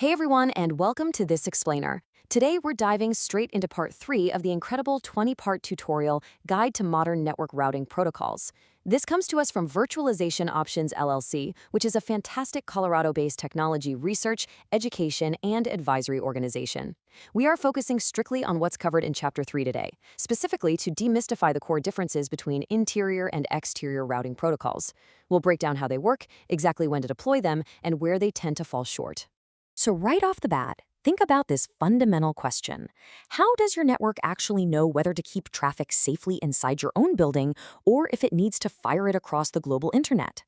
Hey everyone, and welcome to This Explainer. Today we're diving straight into part 3 of the incredible 20-part tutorial Guide to Modern Network Routing Protocols. This comes to us from Virtualization Options LLC, which is a fantastic Colorado-based technology research, education, and advisory organization. We are focusing strictly on what's covered in Chapter 3 today, specifically to demystify the core differences between interior and exterior routing protocols. We'll break down how they work, exactly when to deploy them, and where they tend to fall short. So right off the bat, think about this fundamental question. How does your network actually know whether to keep traffic safely inside your own building or if it needs to fire it across the global internet?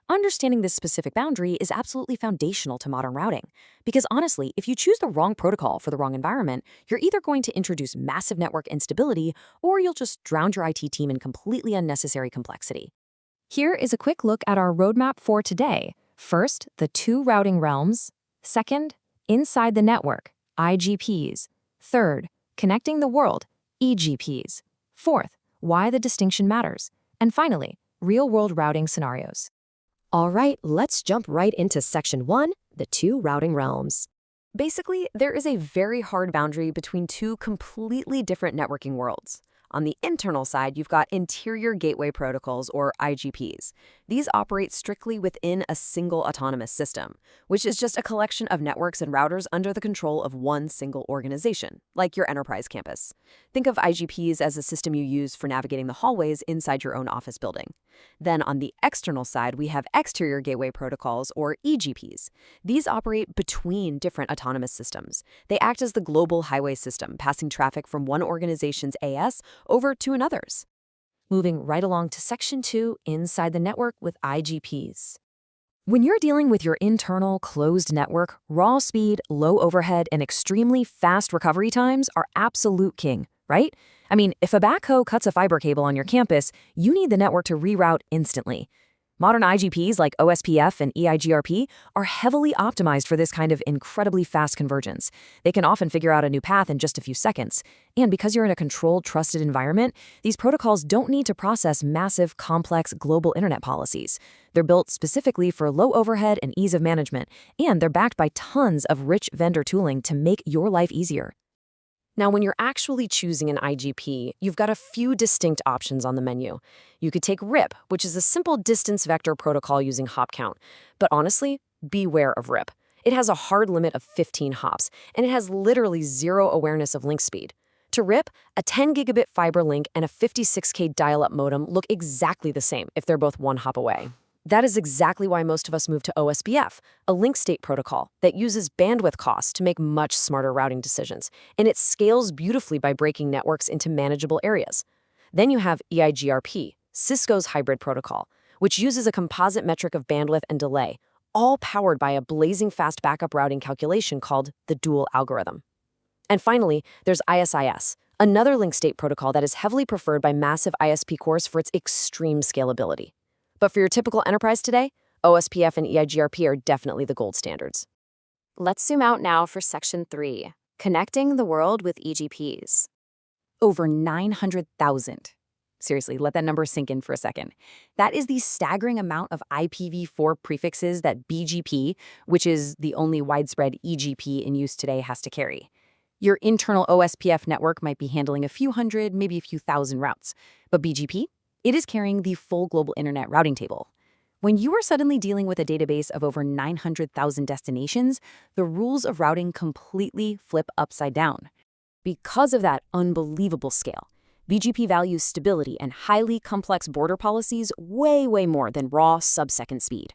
Understanding this specific boundary is absolutely foundational to modern routing. Because honestly, if you choose the wrong protocol for the wrong environment, you're either going to introduce massive network instability or you'll just drown your IT team in completely unnecessary complexity. Here is a quick look at our roadmap for today. First, the two routing realms. Second, inside the network, IGPs. Third, connecting the world, EGPs. Fourth, why the distinction matters. And finally, real-world routing scenarios. All right, let's jump right into Section 1, the two routing realms. Basically, there is a very hard boundary between two completely different networking worlds. On the internal side, you've got interior gateway protocols, or IGPs. These operate strictly within a single autonomous system, which is just a collection of networks and routers under the control of one single organization, like your enterprise campus. Think of IGPs as a system you use for navigating the hallways inside your own office building. Then on the external side, we have exterior gateway protocols, or EGPs. These operate between different autonomous systems. They act as the global highway system, passing traffic from one organization's AS over to another's. Moving right along to Section 2, inside the network with IGPs. When you're dealing with your internal closed network, raw speed, low overhead, and extremely fast recovery times are absolute king, right? I mean, if a backhoe cuts a fiber cable on your campus, you need the network to reroute instantly. Modern IGPs like OSPF and EIGRP are heavily optimized for this kind of incredibly fast convergence. They can often figure out a new path in just a few seconds. And because you're in a controlled, trusted environment, these protocols don't need to process massive, complex global internet policies. They're built specifically for low overhead and ease of management, and they're backed by tons of rich vendor tooling to make your life easier. Now, when you're actually choosing an IGP, you've got a few distinct options on the menu. You could take RIP, which is a simple distance vector protocol using hop count. But honestly, beware of RIP. It has a hard limit of 15 hops, and it has literally zero awareness of link speed. To RIP, a 10 gigabit fiber link and a 56K dial-up modem look exactly the same if they're both one hop away. That is exactly why most of us move to OSPF, a link state protocol that uses bandwidth costs to make much smarter routing decisions, and it scales beautifully by breaking networks into manageable areas. Then you have EIGRP, Cisco's hybrid protocol, which uses a composite metric of bandwidth and delay, all powered by a blazing fast backup routing calculation called the dual algorithm. And finally, there's ISIS, another link state protocol that is heavily preferred by massive ISP cores for its extreme scalability. But for your typical enterprise today, OSPF and EIGRP are definitely the gold standards. Let's zoom out now for Section 3, connecting the world with EGPs. Over 900,000. Seriously, let that number sink in for a second. That is the staggering amount of IPv4 prefixes that BGP, which is the only widespread EGP in use today, has to carry. Your internal OSPF network might be handling a few hundred, maybe a few thousand routes, but BGP? It is carrying the full global internet routing table. When you are suddenly dealing with a database of over 900,000 destinations, the rules of routing completely flip upside down. Because of that unbelievable scale, BGP values stability and highly complex border policies way more than raw sub-second speed.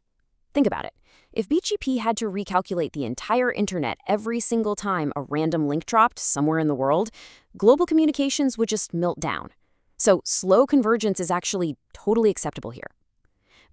Think about it. If BGP had to recalculate the entire internet every single time a random link dropped somewhere in the world, global communications would just melt down. So slow convergence is actually totally acceptable here.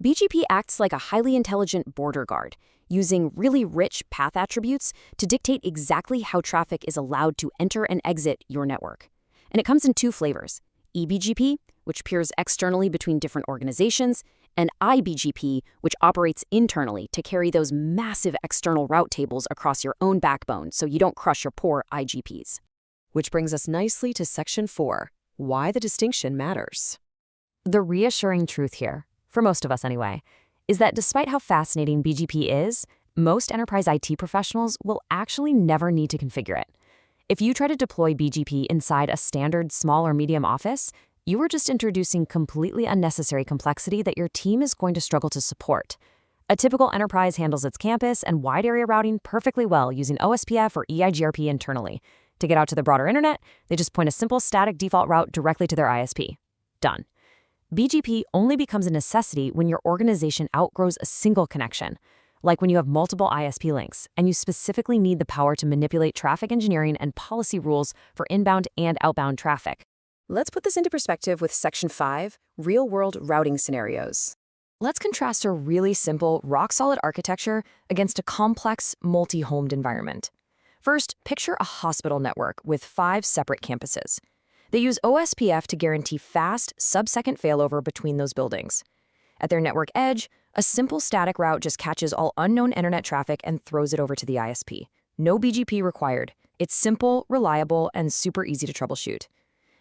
BGP acts like a highly intelligent border guard, using really rich path attributes to dictate exactly how traffic is allowed to enter and exit your network. And it comes in two flavors: eBGP, which peers externally between different organizations, and iBGP, which operates internally to carry those massive external route tables across your own backbone so you don't crush your poor IGPs. Which brings us nicely to Section 4. Why the distinction matters. The reassuring truth here, for most of us anyway, is that despite how fascinating BGP is, most enterprise IT professionals will actually never need to configure it. If you try to deploy BGP inside a standard small or medium office, you are just introducing completely unnecessary complexity that your team is going to struggle to support. A typical enterprise handles its campus and wide area routing perfectly well using OSPF or EIGRP internally. To get out to the broader internet, they just point a simple static default route directly to their ISP. Done. BGP only becomes a necessity when your organization outgrows a single connection, like when you have multiple ISP links and you specifically need the power to manipulate traffic engineering and policy rules for inbound and outbound traffic. Let's put this into perspective with Section 5, Real-World Routing Scenarios. Let's contrast a really simple, rock-solid architecture against a complex, multi-homed environment. First, picture a hospital network with 5 separate campuses. They use OSPF to guarantee fast, sub-second failover between those buildings. At their network edge, a simple static route just catches all unknown internet traffic and throws it over to the ISP. No BGP required. It's simple, reliable, and super easy to troubleshoot.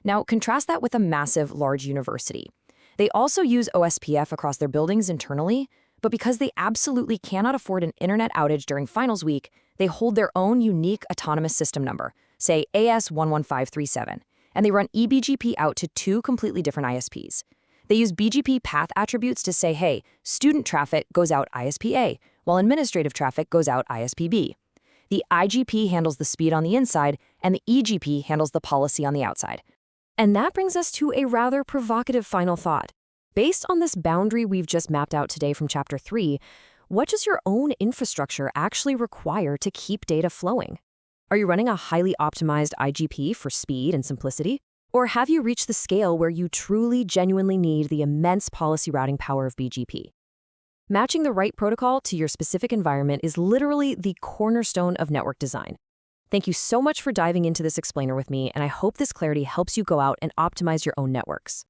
Now, contrast that with a massive, large university. They also use OSPF across their buildings internally, but because they absolutely cannot afford an internet outage during finals week, they hold their own unique autonomous system number, say AS11537, and they run eBGP out to 2 completely different ISPs. They use BGP path attributes to say, hey, student traffic goes out ISP A, while administrative traffic goes out ISP B. The IGP handles the speed on the inside, and the EGP handles the policy on the outside. And that brings us to a rather provocative final thought. Based on this boundary we've just mapped out today from Chapter 3, what does your own infrastructure actually require to keep data flowing? Are you running a highly optimized IGP for speed and simplicity? Or have you reached the scale where you truly, genuinely need the immense policy routing power of BGP? Matching the right protocol to your specific environment is literally the cornerstone of network design. Thank you so much for diving into this explainer with me, and I hope this clarity helps you go out and optimize your own networks.